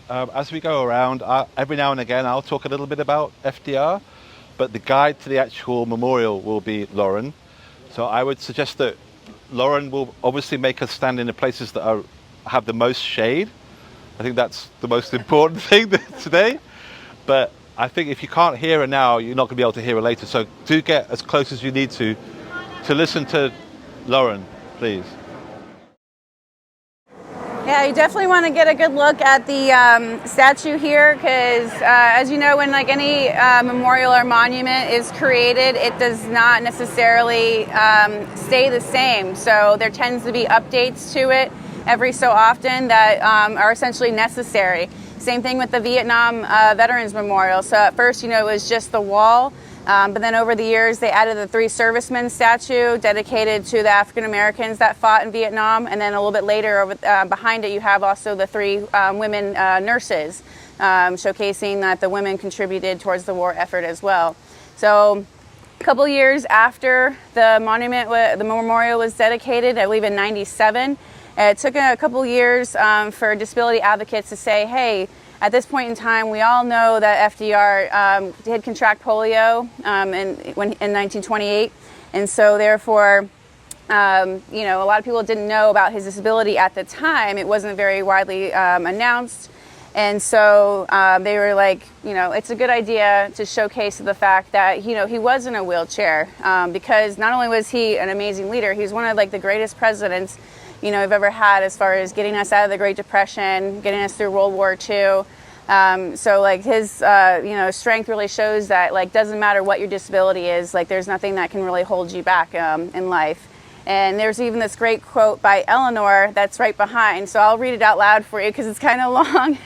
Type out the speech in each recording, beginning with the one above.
as we go around, every now and again I'll talk a little bit about FDR, but the guide to the actual memorial will be Lauren. So I would suggest that Lauren will obviously make us stand in the places that have the most shade. I think that's the most important thing today. But I think if you can't hear her now, you're not going to be able to hear her later. So do get as close as you need to listen to Lauren, please. Yeah, you definitely want to get a good look at the statue here because, as you know, when like any memorial or monument is created, it does not necessarily stay the same. So there tends to be updates to it every so often that are essentially necessary. Same thing with the Vietnam Veterans Memorial. So at first, it was just the wall. But then over the years, they added the 3 servicemen statue dedicated to the African Americans that fought in Vietnam. And then a little bit later, behind it, you have also the 3 women nurses, showcasing that the women contributed towards the war effort as well. So a couple years after the monument, the memorial was dedicated, I believe in '97, it took a couple years for disability advocates to say, hey, at this point in time, we all know that FDR did contract polio in 1928, and so therefore, a lot of people didn't know about his disability at the time. It wasn't very widely announced, and so they were like, it's a good idea to showcase the fact that he was in a wheelchair because not only was he an amazing leader, he was one of the greatest presidents I've ever had as far as getting us out of the Great Depression, getting us through World War II. So his, strength really shows that doesn't matter what your disability is, there's nothing that can really hold you back in life. And there's even this great quote by Eleanor that's right behind. So I'll read it out loud for you because it's kind of long.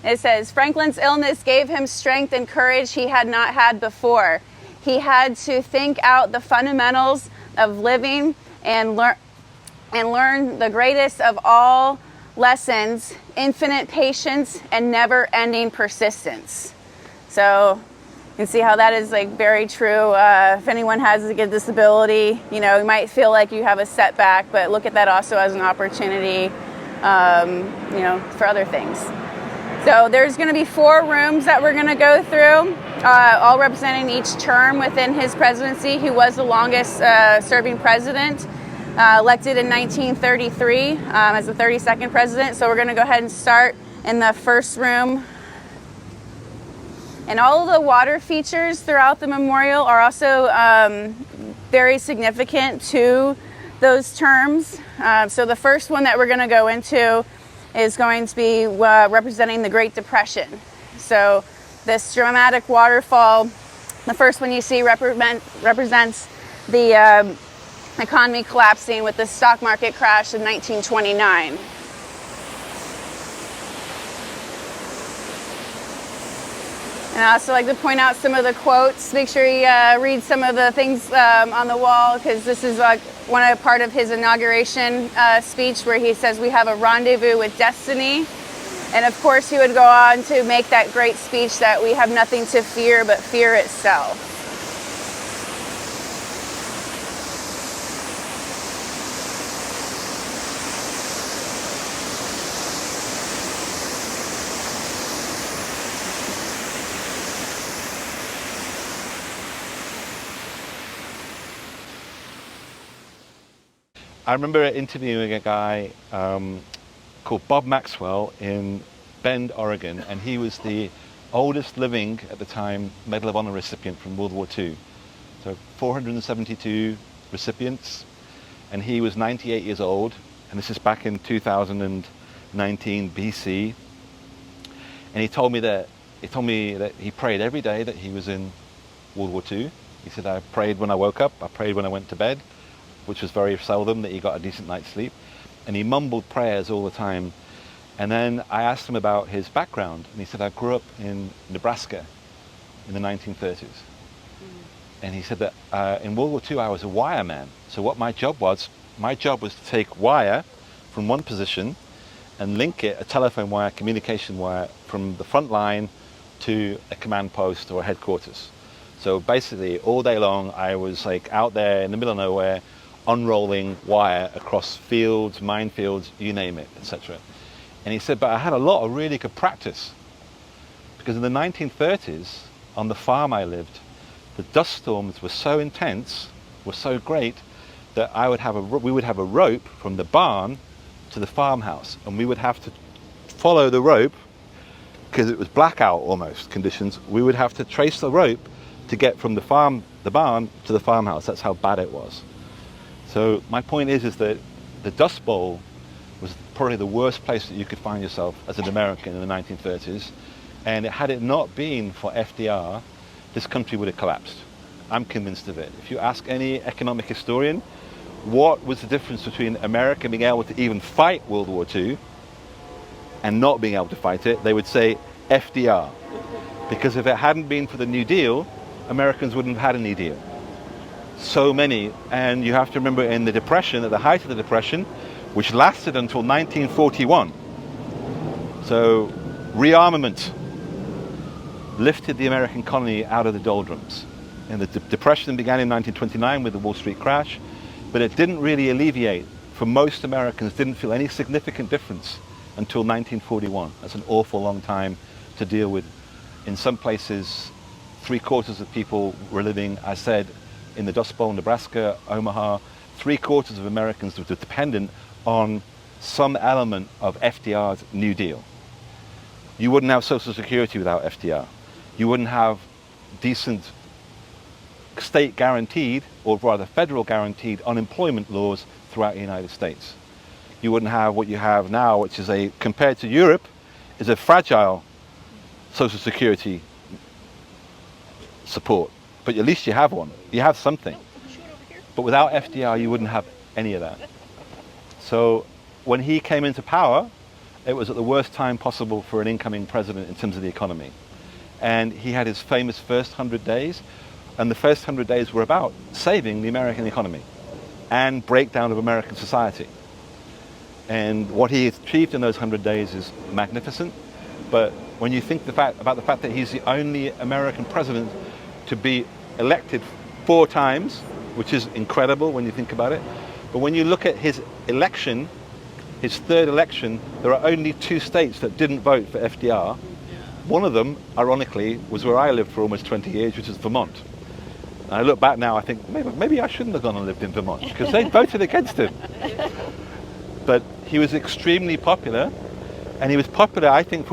It says, Franklin's illness gave him strength and courage he had not had before. He had to think out the fundamentals of living and learn the greatest of all lessons, infinite patience and never-ending persistence. So you can see how that is very true. If anyone has a disability, you might feel like you have a setback, but look at that also as an opportunity, for other things. So there's going to be 4 rooms that we're going to go through, all representing each term within his presidency. He was the longest serving president. Elected in 1933 as the 32nd president. So we're going to go ahead and start in the first room. And all of the water features throughout the memorial are also very significant to those terms. So the first one that we're going to go into is going to be representing the Great Depression. So this dramatic waterfall, the first one you see represents the economy collapsing with the stock market crash in 1929. And I also like to point out some of the quotes. Make sure you read some of the things on the wall because this is part of his inauguration speech where he says we have a rendezvous with destiny. And of course he would go on to make that great speech that we have nothing to fear but fear itself. I remember interviewing a guy called Bob Maxwell in Bend, Oregon, and he was the oldest living at the time Medal of Honor recipient from World War II. So 472 recipients, and he was 98 years old, and this is back in 2019 BC. And he told me that he prayed every day that he was in World War II. He said, I prayed when I woke up, I prayed when I went to bed, which was very seldom that he got a decent night's sleep. And he mumbled prayers all the time. And then I asked him about his background, and he said, I grew up in Nebraska in the 1930s. And he said that in World War II, I was a wire man. So what my job was to take wire from one position and link it, a telephone wire, communication wire, from the front line to a command post or a headquarters. So basically, all day long, I was out there in the middle of nowhere, unrolling wire across fields, minefields, you name it, etc. And he said, but I had a lot of really good practice, because in the 1930s, on the farm I lived, the dust storms were so intense, were so great, that we would have a rope from the barn to the farmhouse, and we would have to follow the rope, because it was blackout almost conditions. We would have to trace the rope to get from the barn to the farmhouse. That's how bad it was. So my point is that the Dust Bowl was probably the worst place that you could find yourself as an American in the 1930s. And had it not been for FDR, this country would have collapsed. I'm convinced of it. If you ask any economic historian, what was the difference between America being able to even fight World War II and not being able to fight it, they would say FDR. Because if it hadn't been for the New Deal, Americans wouldn't have had a New Deal. So many, and you have to remember in the Depression, at the height of the Depression, which lasted until 1941, so rearmament lifted the American economy out of the doldrums. And the Depression began in 1929 with the Wall Street crash, but it didn't really alleviate. For most Americans, didn't feel any significant difference until 1941. That's an awful long time to deal with. In some places, 3/4 of people were living, I said, in the Dust Bowl, Nebraska, Omaha. 3/4 of Americans were dependent on some element of FDR's New Deal. You wouldn't have Social Security without FDR. You wouldn't have decent state guaranteed, or rather federal guaranteed, unemployment laws throughout the United States. You wouldn't have what you have now, which is compared to Europe, is a fragile Social Security support. But at least you have one. You have something. But without FDR, you wouldn't have any of that. So when he came into power, it was at the worst time possible for an incoming president in terms of the economy. And he had his famous first 100 days, and the first 100 days were about saving the American economy and breakdown of American society. And what he achieved in those 100 days is magnificent. But when you think about the fact that he's the only American president to be elected 4 times, which is incredible when you think about it. But when you look at his election, his third election, there are only 2 states that didn't vote for FDR. One of them, ironically, was where I lived for almost 20 years, which is Vermont. And I look back now, I think maybe I shouldn't have gone and lived in Vermont, because they voted against him. But he was extremely popular, and he was popular, I think,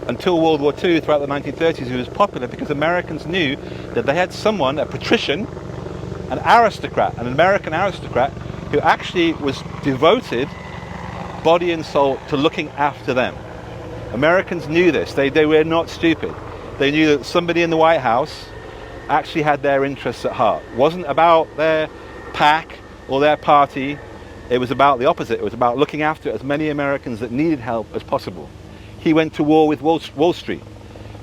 until World War II, throughout the 1930s, he was popular because Americans knew that they had someone, a patrician, an aristocrat, an American aristocrat, who actually was devoted, body and soul, to looking after them. Americans knew this. They were not stupid. They knew that somebody in the White House actually had their interests at heart. It wasn't about their pack or their party. It was about the opposite. It was about looking after as many Americans that needed help as possible. He went to war with Wall Street.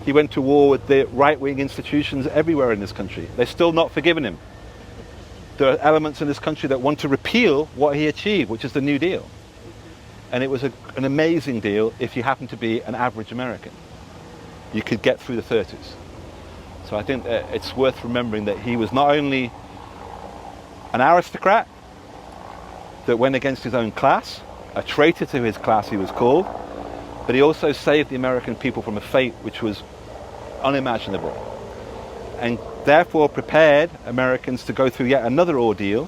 He went to war with the right-wing institutions everywhere in this country. They're still not forgiven him. There are elements in this country that want to repeal what he achieved, which is the New Deal. And it was an amazing deal if you happen to be an average American. You could get through the 30s. So I think that it's worth remembering that he was not only an aristocrat that went against his own class, a traitor to his class he was called, but he also saved the American people from a fate which was unimaginable, and therefore prepared Americans to go through yet another ordeal,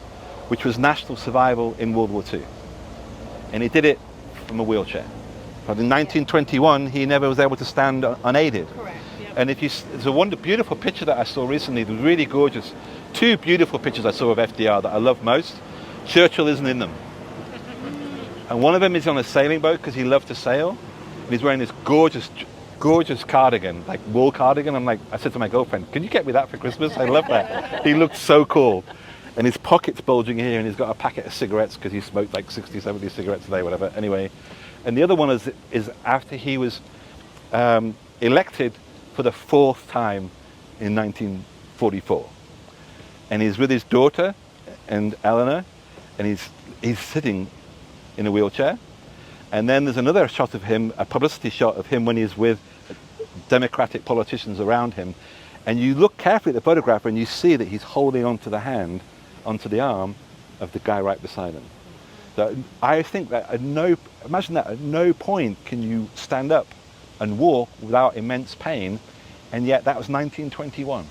which was national survival in World War II. And he did it from a wheelchair. But in 1921, he never was able to stand unaided. Correct. Yep. And there's a beautiful picture that I saw recently. It was really gorgeous. 2 beautiful pictures I saw of FDR that I love most. Churchill isn't in them. And one of them is on a sailing boat because he loved to sail. And he's wearing this gorgeous cardigan, like wool cardigan. I said to my girlfriend, can you get me that for Christmas? I love that. He looked so cool. And his pocket's bulging here, and he's got a packet of cigarettes because he smoked like 60, 70 cigarettes a day, whatever. Anyway, and the other one is after he was elected for the 4th time in 1944. And he's with his daughter and Eleanor, and he's sitting in a wheelchair. And then there's another shot of him, a publicity shot of him when he's with Democratic politicians around him. And you look carefully at the photograph and you see that he's holding onto the arm of the guy right beside him. That I think that imagine that at no point can you stand up and walk without immense pain, and yet that was 1921.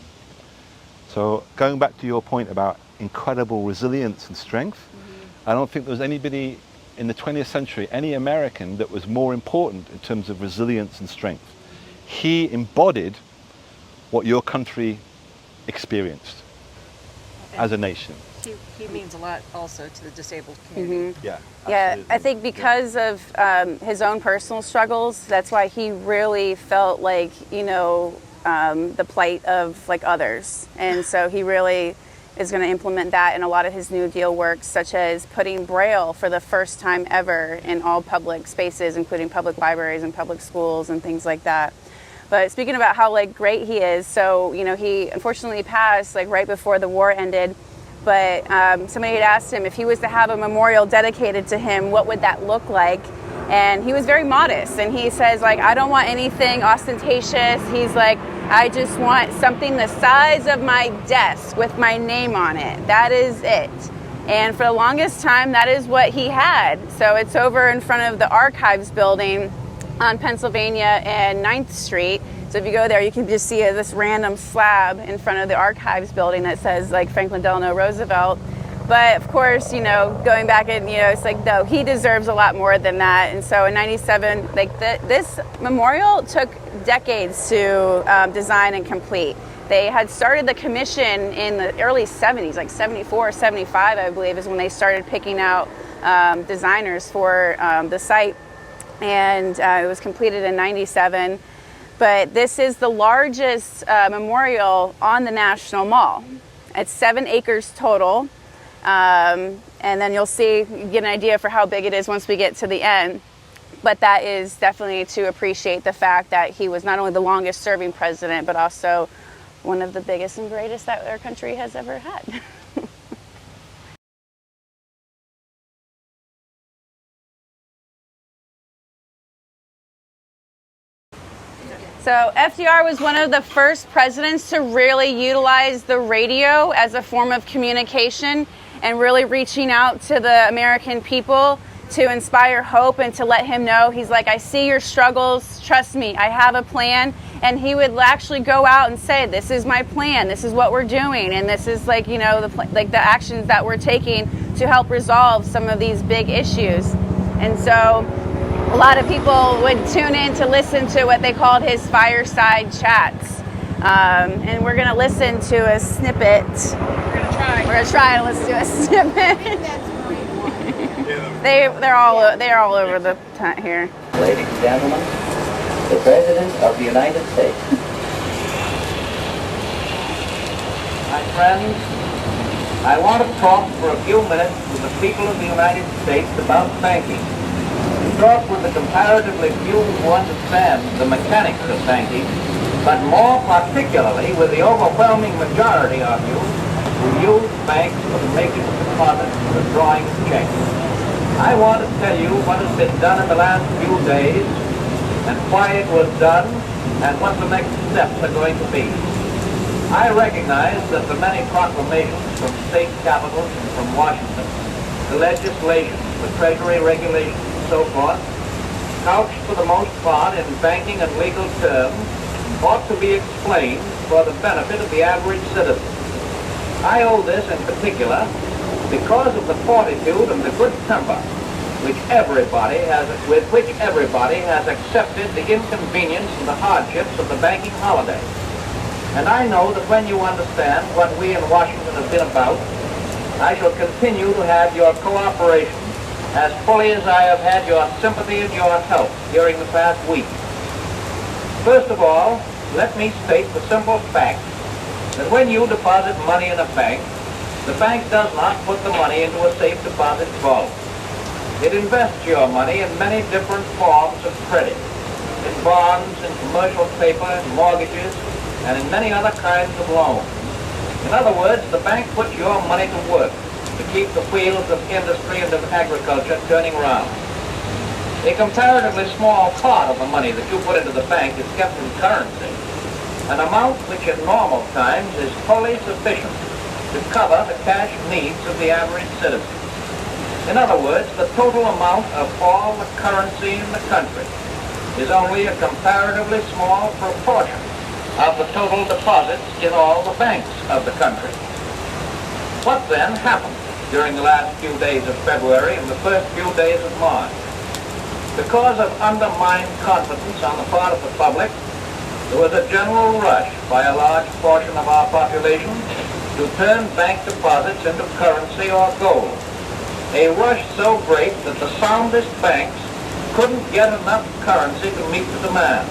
So going back to your point about incredible resilience and strength, I don't think there was anybody in the 20th century, any American, that was more important in terms of resilience and strength. He embodied what your country experienced as a nation. He means a lot also to the disabled community. Yeah. Yeah, absolutely. I think because of his own personal struggles, that's why he really felt like, the plight of like others. And so he really is going to implement that in a lot of his New Deal works, such as putting Braille for the first time ever in all public spaces, including public libraries and public schools and things like that. But speaking about how like great he is, so he unfortunately passed like right before the war ended. But somebody had asked him if he was to have a memorial dedicated to him, what would that look like? And he was very modest, and he says, like, I don't want anything ostentatious. He's like, I just want something the size of my desk with my name on it. That is it. And for the longest time, that is what he had. So it's over in front of the Archives building on Pennsylvania and 9th Street. So if you go there, you can just see this random slab in front of the Archives building that says like Franklin Delano Roosevelt. But of course, going back and, it's like, no, he deserves a lot more than that. And so in 97, like this memorial took decades to design and complete. They had started the commission in the early 70s, like 74, 75, I believe, is when they started picking out designers for the site. And it was completed in 97. But this is the largest memorial on the National Mall. It's 7 acres total. And then you get an idea for how big it is once we get to the end. But that is definitely to appreciate the fact that he was not only the longest serving president, but also one of the biggest and greatest that our country has ever had. So FDR was one of the first presidents to really utilize the radio as a form of communication and really reaching out to the American people to inspire hope and to let him know, he's like, I see your struggles, trust me, I have a plan. And he would actually go out and say, this is my plan, this is what we're doing, and this is like, the actions that we're taking to help resolve some of these big issues. And so a lot of people would tune in to listen to what they called his fireside chats. And we're going to listen to a snippet. We're going to try to listen to a snippet. They're all over the tent here. Ladies and gentlemen, the President of the United States. My friends, I want to talk for a few minutes with the people of the United States about banking. Talk with the comparatively few who understand the mechanics of banking, but more particularly with the overwhelming majority of you who use banks for the making of deposits and the drawing of checks. I want to tell you what has been done in the last few days and why it was done and what the next steps are going to be. I recognize that the many proclamations from state capitals and from Washington, the legislation, the Treasury regulations, so forth, couched for the most part in banking and legal terms, ought to be explained for the benefit of the average citizen. I owe this in particular because of the fortitude and the good temper with which everybody has accepted the inconvenience and the hardships of the banking holiday. And I know that when you understand what we in Washington have been about, I shall continue to have your cooperation as fully as I have had your sympathy and your help during the past week. First of all, let me state the simple fact that when you deposit money in a bank, the bank does not put the money into a safe deposit vault. It invests your money in many different forms of credit, in bonds, in commercial paper, in mortgages, and in many other kinds of loans. In other words, the bank puts your money to work to keep the wheels of industry and of agriculture turning round. A comparatively small part of the money that you put into the bank is kept in currency, an amount which in normal times is wholly sufficient to cover the cash needs of the average citizen. In other words, the total amount of all the currency in the country is only a comparatively small proportion of the total deposits in all the banks of the country. What then happened during the last few days of February and the first few days of March? Because of undermined confidence on the part of the public, there was a general rush by a large portion of our population to turn bank deposits into currency or gold. A rush so great that the soundest banks couldn't get enough currency to meet the demand.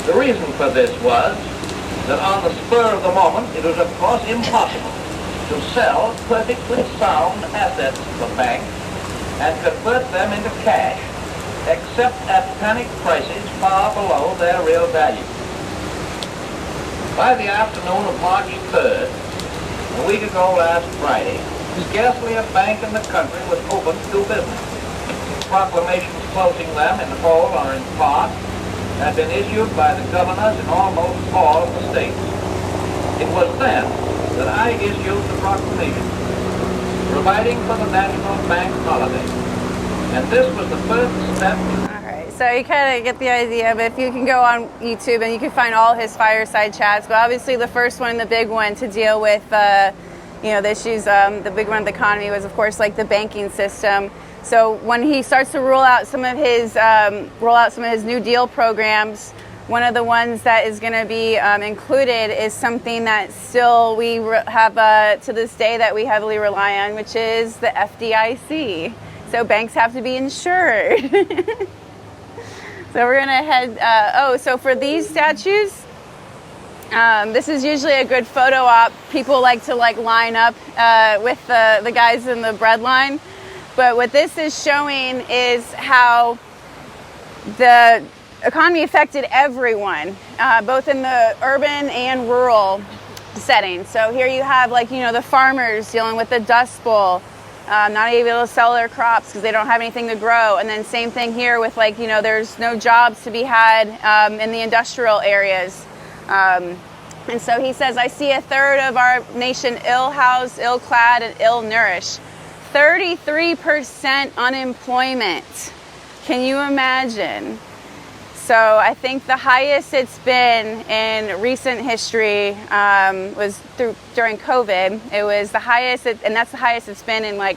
The reason for this was that on the spur of the moment, it was of course impossible to sell perfectly sound assets to the bank and convert them into cash, except at panic prices far below their real value. By the afternoon of March 3rd, a week ago last Friday, scarcely a bank in the country was open to do business. Proclamations closing them in whole or in part had been issued by the governors in almost all of the states. It was then that I issued the proclamation providing for the national bank holiday. And this was the first step. All right, so you kind of get the idea, but if you can go on YouTube and you can find all his fireside chats, but obviously the first one, the big one to deal with the issues, the big one of the economy was, of course, like the banking system. So when he starts to roll out some of his New Deal programs, one of the ones that is going to be included is something that still we have to this day that we heavily rely on, which is the FDIC. So banks have to be insured. So we're going to head. So for these statues. This is usually a good photo op. People like to line up with the guys in the bread line. But what this is showing is how the economy affected everyone, both in the urban and rural setting. So here you have the farmers dealing with the Dust Bowl, not able to sell their crops because they don't have anything to grow. And then same thing here with there's no jobs to be had in the industrial areas. And so he says, I see a third of our nation ill-housed, ill-clad, and ill-nourished. 33% unemployment. Can you imagine? So I think the highest it's been in recent history was during COVID. It was the highest, and that's the highest it's been in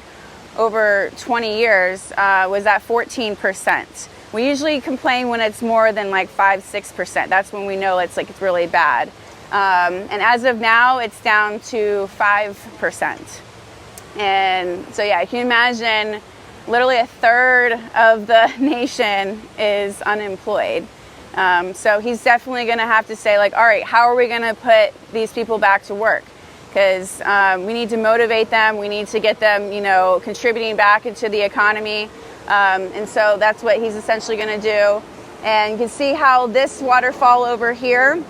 over 20 years, was at 14%. We usually complain when it's more than 5-6%. That's when we know it's really bad. And as of now, it's down to 5%. And so yeah, you can imagine literally a third of the nation is unemployed. So he's definitely going to have to say all right, how are we going to put these people back to work? Because we need to motivate them. We need to get them, contributing back into the economy. And so that's what he's essentially going to do. And you can see how this waterfall over here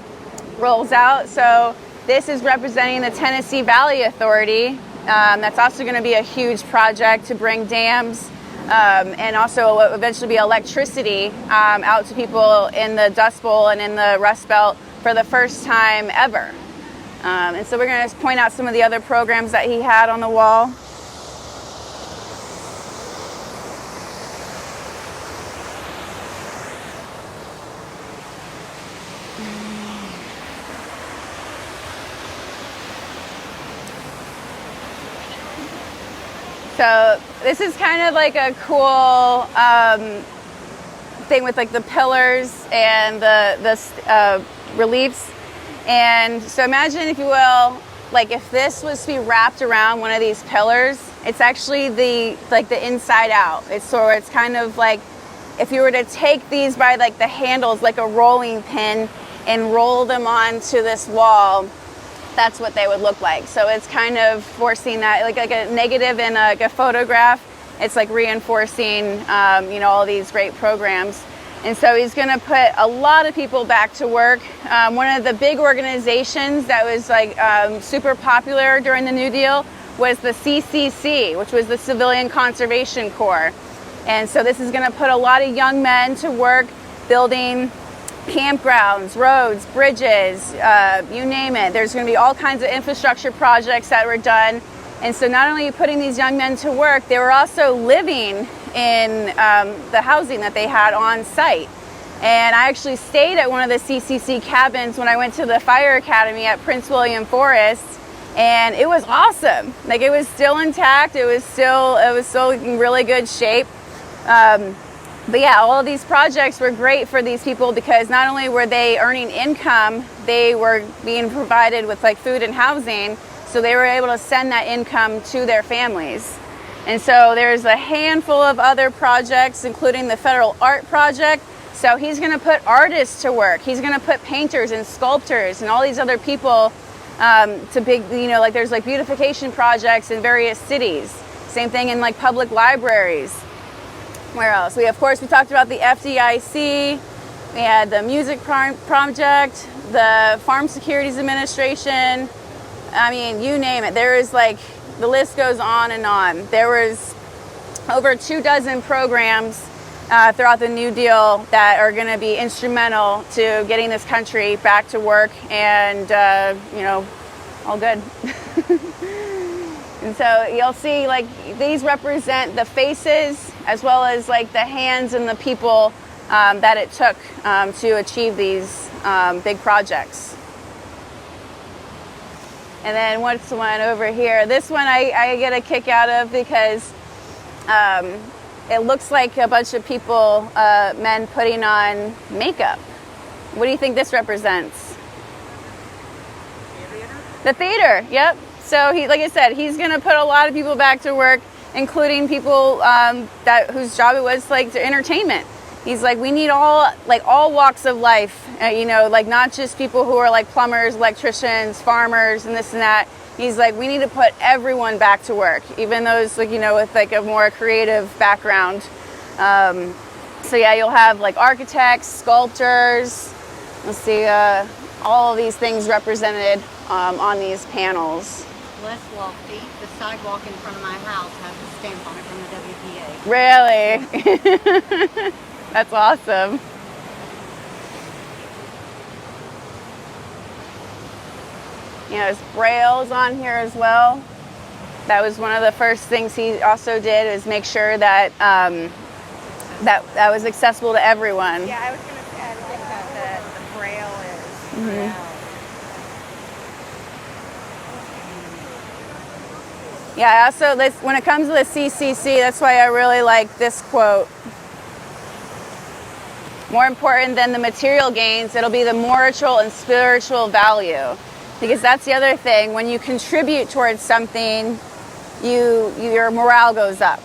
rolls out. So this is representing the Tennessee Valley Authority. That's also going to be a huge project to bring dams and also eventually be electricity out to people in the Dust Bowl and in the Rust Belt for the first time ever. And so we're going to point out some of the other programs that he had on the wall. So this is kind of a cool thing with the pillars and the reliefs. And so imagine, if you will, if this was to be wrapped around one of these pillars, it's actually the inside out. It's kind of if you were to take these by the handles, like a rolling pin, and roll them onto this wall, that's what they would look like. So it's kind of forcing that, like a negative in a photograph. It's reinforcing, all these great programs. And so he's going to put a lot of people back to work. One of the big organizations that was super popular during the New Deal was the CCC, which was the Civilian Conservation Corps. And so this is going to put a lot of young men to work building campgrounds, roads, bridges, you name it. There's going to be all kinds of infrastructure projects that were done. And so not only putting these young men to work, they were also living in the housing that they had on site. And I actually stayed at one of the CCC cabins when I went to the fire academy at Prince William Forest, and it was awesome. Like, it was still intact. It was still in really good shape. But yeah, all of these projects were great for these people because not only were they earning income, they were being provided with like food and housing, so they were able to send that income to their families. And so there's a handful of other projects, including the Federal Art Project. So he's going to put artists to work. He's going to put painters and sculptors and all these other people to big, like there's like beautification projects in various cities. Same thing in like public libraries. Where else? We talked about the FDIC. We had the Music Project, the Farm Securities Administration. I mean, you name it. There is like, the list goes on and on. There was over 24 programs throughout the New Deal that are going to be instrumental to getting this country back to work and, all good. And so you'll see, like, these represent the faces as well as, like, the hands and the people that it took to achieve these big projects. And then what's the one over here? This one I get a kick out of because it looks like a bunch of people, men putting on makeup. What do you think this represents? The theater, yep. So he, like I said, he's going to put a lot of people back to work, including people whose job it was like to entertainment. He's like, we need all walks of life, like not just people who are like plumbers, electricians, farmers, and this and that. He's like, we need to put everyone back to work, even those like, with like a more creative background. So yeah, you'll have like architects, sculptors. Let's see, all of these things represented on these panels. Less lofty, the sidewalk in front of my house has a stamp on it from the WPA. Really? That's awesome. There's brailles on here as well. That was one of the first things he also did, is make sure that that was accessible to everyone. Yeah, I was going to say, I like that the braille is. Mm-hmm. Yeah. Yeah, also, when it comes to the CCC, that's why I really like this quote. More important than the material gains, it'll be the moral and spiritual value. Because that's the other thing. When you contribute towards something, your morale goes up.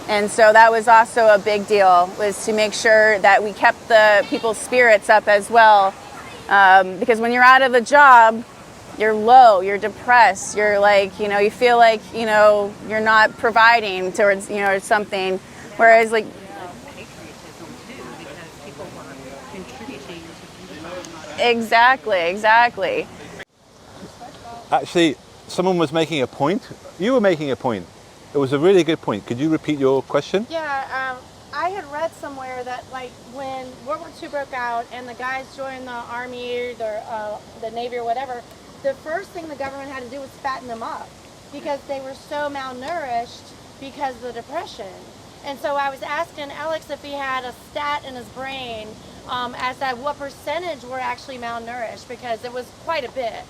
And so that was also a big deal, was to make sure that we kept the people's spirits up as well. Because when you're out of a job, you're low, you're depressed, you're like, you feel like, you're not providing towards, something. Whereas like, Patriotism too, because people were contributing to Exactly. Actually, someone was making a point. You were making a point. It was a really good point. Could you repeat your question? Yeah, I had read somewhere that like when World War II broke out and the guys joined the Army or the Navy or whatever, the first thing the government had to do was fatten them up because they were so malnourished because of the Depression. And so I was asking Alex if he had a stat in his brain as to what percentage were actually malnourished, because it was quite a bit.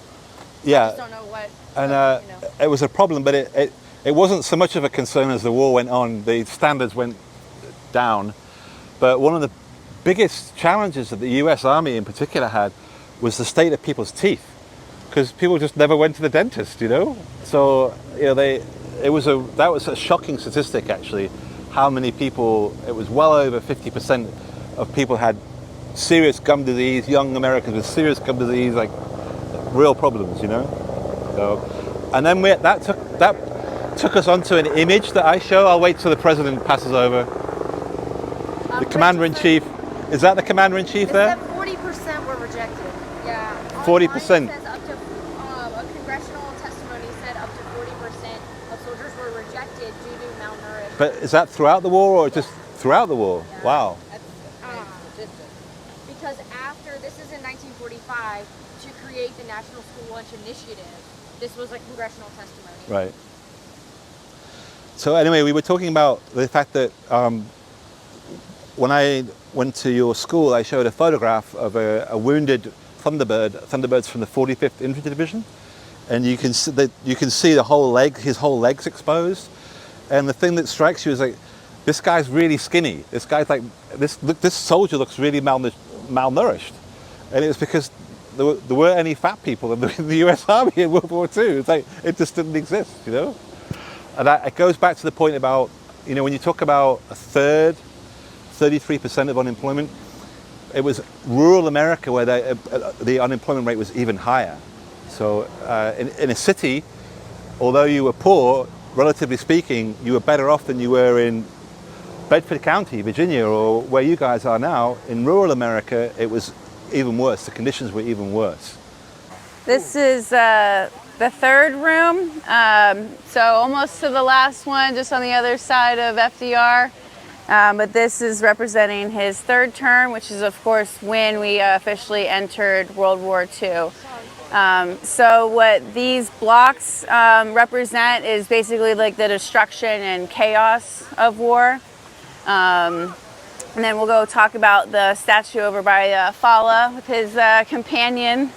Yeah. I just don't know what. And it was a problem, but it wasn't so much of a concern as the war went on. The standards went down. But one of the biggest challenges that the US Army in particular had was the state of people's teeth. Because people just never went to the dentist, So, that was a shocking statistic, actually, how many people, it was well over 50% of people had serious gum disease, young Americans with serious gum disease, like real problems, So, and then that took us onto an image that I show. I'll wait till the president passes over. The commander-in-chief. Is that the commander-in-chief there? 40% were rejected. Yeah. 40%. Says up to, a congressional testimony said up to 40% of soldiers were rejected due to malnourishment. But is that throughout the war or just throughout the war? Yeah. Wow. Because after, this is in 1945, to create the National School Lunch Initiative, this was a congressional testimony. Right. So anyway, we were talking about the fact that when I went to your school, I showed a photograph of a wounded Thunderbirds from the 45th Infantry Division, and you can see the whole leg, his whole leg's exposed. And the thing that strikes you is like, this guy's really skinny. This guy's like, this soldier looks really malnourished, and it's because there weren't any fat people in the U.S. Army in World War II. It's like it just didn't exist, you know. And it goes back to the point about, you know, when you talk about a third, 33% of unemployment, it was rural America where the unemployment rate was even higher. So in a city, although you were poor, relatively speaking, you were better off than you were in Bedford County, Virginia, or where you guys are now. In rural America, it was even worse. The conditions were even worse. This is the third room, so almost to the last one, just on the other side of FDR. But this is representing his third term, which is, of course, when we officially entered World War II. So what these blocks represent is basically like the destruction and chaos of war. And then we'll go talk about the statue over by Fala with his companion.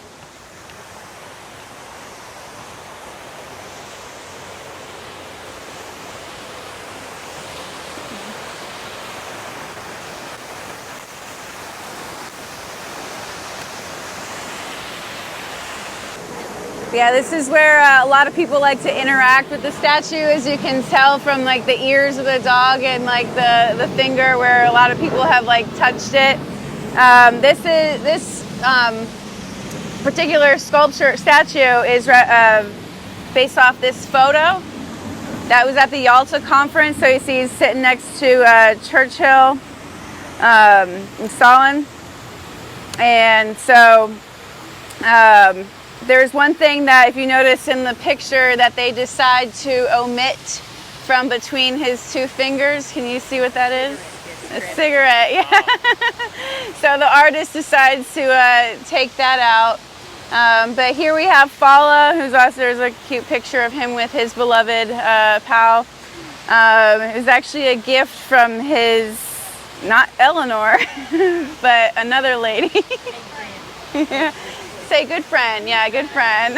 Yeah, this is where a lot of people like to interact with the statue, as you can tell from like the ears of the dog and like the finger where a lot of people have like touched it. This particular statue is based off this photo that was at the Yalta conference. So you see he's sitting next to Churchill and Stalin. And so there's one thing that, if you notice in the picture, that they decide to omit from between his two fingers. Can you see what that is? A cigarette, yeah. So the artist decides to take that out. But here we have Fala, who's also, there's a cute picture of him with his beloved pal. It was actually a gift from his, not Eleanor, but another lady. Yeah. Say good friend, yeah, good friend.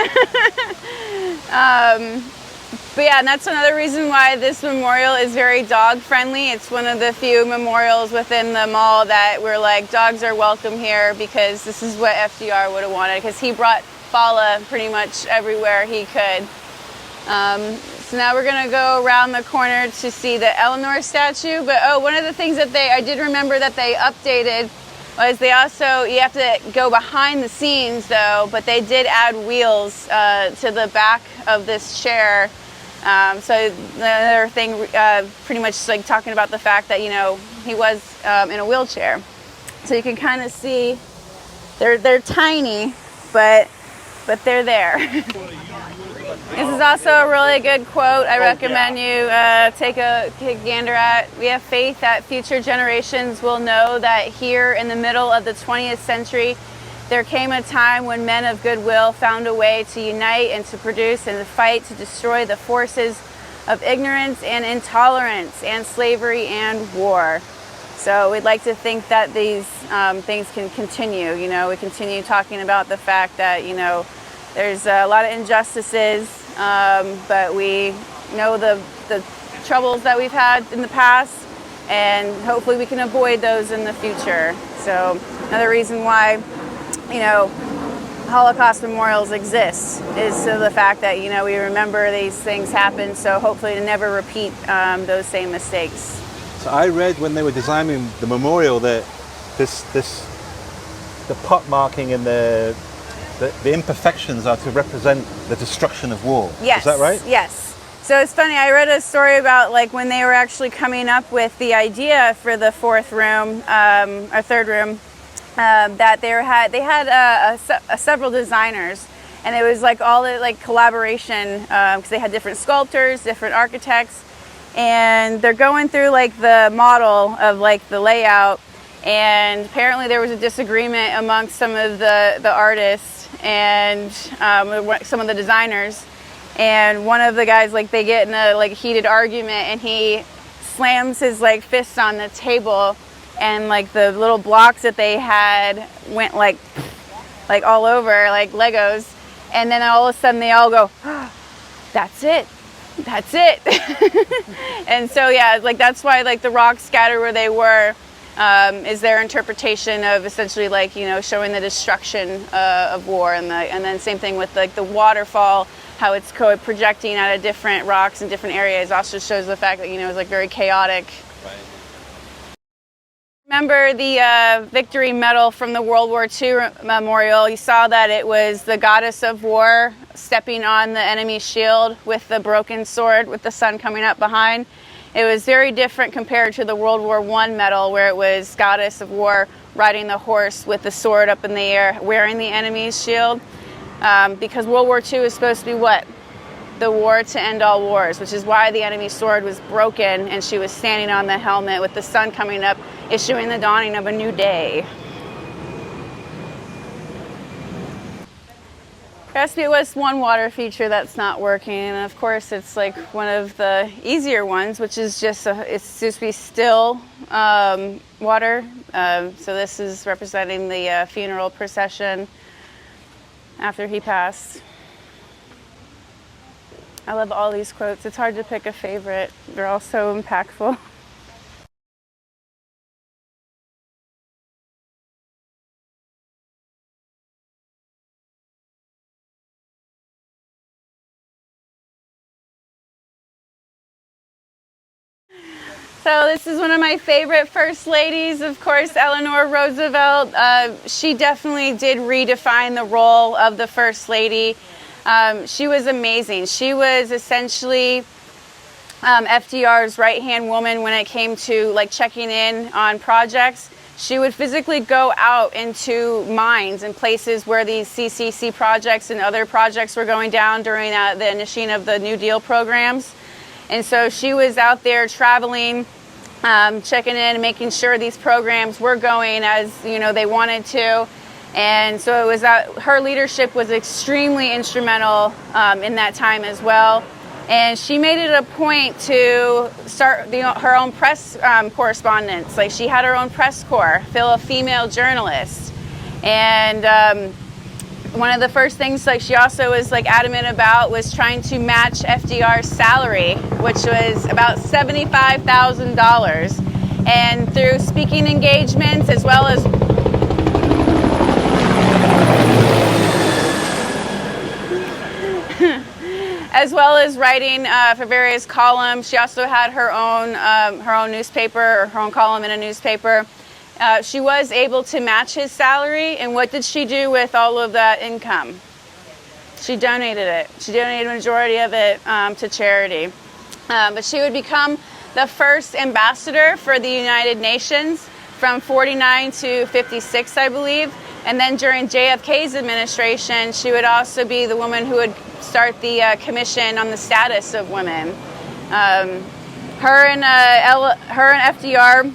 But yeah, and that's another reason why this memorial is very dog friendly. It's one of the few memorials within the mall that we're like, dogs are welcome here, because this is what FDR would have wanted, because he brought Fala pretty much everywhere he could. So now we're gonna go around the corner to see the Eleanor statue. But one of the things that I did remember that they updated was they also, you have to go behind the scenes though, but they did add wheels to the back of this chair. So the other thing, pretty much like talking about the fact that, you know, he was in a wheelchair. So you can kind of see, they're tiny, but they're there. This is also a really good quote. I recommend you take a gander at. We have faith that future generations will know that here in the middle of the 20th century, there came a time when men of goodwill found a way to unite and to produce and to fight to destroy the forces of ignorance and intolerance and slavery and war. So we'd like to think that these things can continue. You know, we continue talking about the fact that, you know, there's a lot of injustices, but we know the troubles that we've had in the past, and hopefully we can avoid those in the future. So another reason why, you know, Holocaust memorials exist is to the fact that, you know, we remember these things happen, so hopefully to never repeat those same mistakes. So I read when they were designing the memorial that the pot marking and the imperfections are to represent the destruction of war. Yes. Is that right? Yes. So it's funny, I read a story about like when they were actually coming up with the idea for the fourth room, or third room, that they had several designers, and it was like all the like collaboration, because they had different sculptors, different architects, and they're going through like the model of like the layout, and apparently there was a disagreement amongst some of the artists and some of the designers, and one of the guys, like, they get in a like heated argument, and he slams his like fist on the table, and like the little blocks that they had went like all over like Legos, and then all of a sudden they all go, oh, that's it. And so yeah, like that's why like the rocks scattered where they were is their interpretation of essentially like, you know, showing the destruction of war, and then same thing with like the waterfall, how it's projecting out of different rocks in different areas also shows the fact that, you know, it's like very chaotic. Right. Remember the victory medal from the World War II Memorial? You saw that it was the goddess of war stepping on the enemy's shield with the broken sword with the sun coming up behind. It was very different compared to the World War I medal, where it was goddess of war riding the horse with the sword up in the air wearing the enemy's shield. Because World War II is supposed to be what? The war to end all wars, which is why the enemy's sword was broken and she was standing on the helmet with the sun coming up, issuing the dawning of a new day. There was one water feature that's not working, and of course it's like one of the easier ones, which is just it's supposed to be still water. So this is representing the funeral procession after he passed. I love all these quotes. It's hard to pick a favorite. They're all so impactful. So this is one of my favorite first ladies, of course, Eleanor Roosevelt. She definitely did redefine the role of the first lady. She was amazing. She was essentially FDR's right-hand woman when it came to like checking in on projects. She would physically go out into mines and places where these CCC projects and other projects were going down during the initiating of the New Deal programs. And so she was out there traveling, checking in and making sure these programs were going as, you know, they wanted to. And so it was her leadership was extremely instrumental in that time as well. And she made it a point to start her own press correspondence. Like, she had her own press corps, a female journalist. And one of the first things like she also was like adamant about was trying to match FDR's salary, which was about $75,000. And through speaking engagements as well as writing for various columns. She also had her own newspaper, or her own column in a newspaper. She was able to match his salary, and what did she do with all of that income? She donated it. She donated a majority of it to charity. But she would become the first ambassador for the United Nations from 49 to 56, I believe. And then during JFK's administration, she would also be the woman who would start the Commission on the Status of Women. Her and FDR,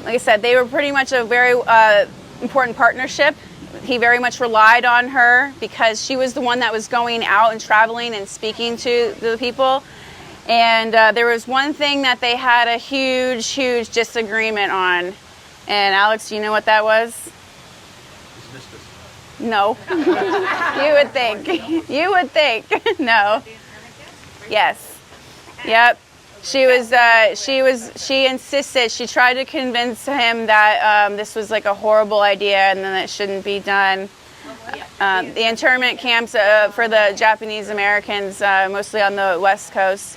like I said, they were pretty much a very important partnership. He very much relied on her because she was the one that was going out and traveling and speaking to the people. And there was one thing that they had a huge disagreement on. And Alex, do you know what that was? No. You would think. You would think. No. Yes. Yep. She insisted, she tried to convince him that this was like a horrible idea and then it shouldn't be done. The internment camps for the Japanese Americans, mostly on the West Coast,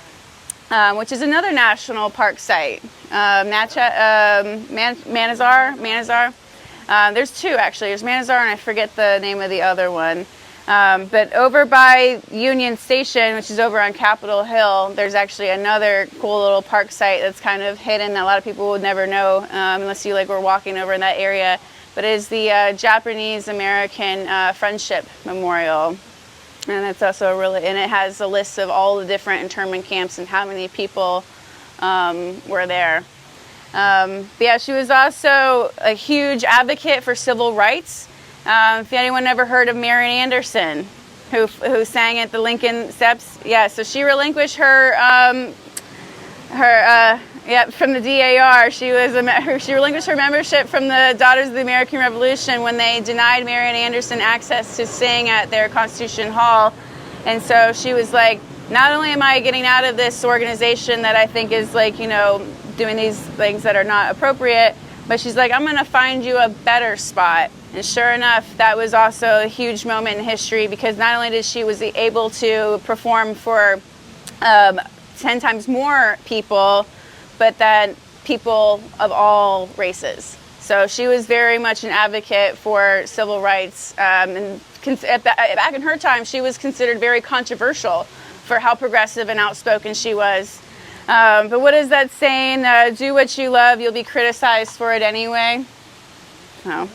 which is another national park site. Manazar. There's two actually. There's Manazar and I forget the name of the other one. But over by Union Station, which is over on Capitol Hill, there's actually another cool little park site that's kind of hidden that a lot of people would never know unless you were walking over in that area. But it is the Japanese American Friendship Memorial. And it's also and it has a list of all the different internment camps and how many people were there. But yeah, she was also a huge advocate for civil rights. If anyone ever heard of Marian Anderson, who sang at the Lincoln Steps. Yeah, so she relinquished her from the DAR. She relinquished her membership from the Daughters of the American Revolution when they denied Marian Anderson access to sing at their Constitution Hall. And so she was like, not only am I getting out of this organization that I think is like, you know, doing these things that are not appropriate, but she's like, I'm going to find you a better spot. And sure enough, that was also a huge moment in history, because not only did she was able to perform for 10 times more people, but that people of all races. So she was very much an advocate for civil rights. And back in her time, she was considered very controversial for how progressive and outspoken she was. But what is that saying? Do what you love, you'll be criticized for it anyway. So.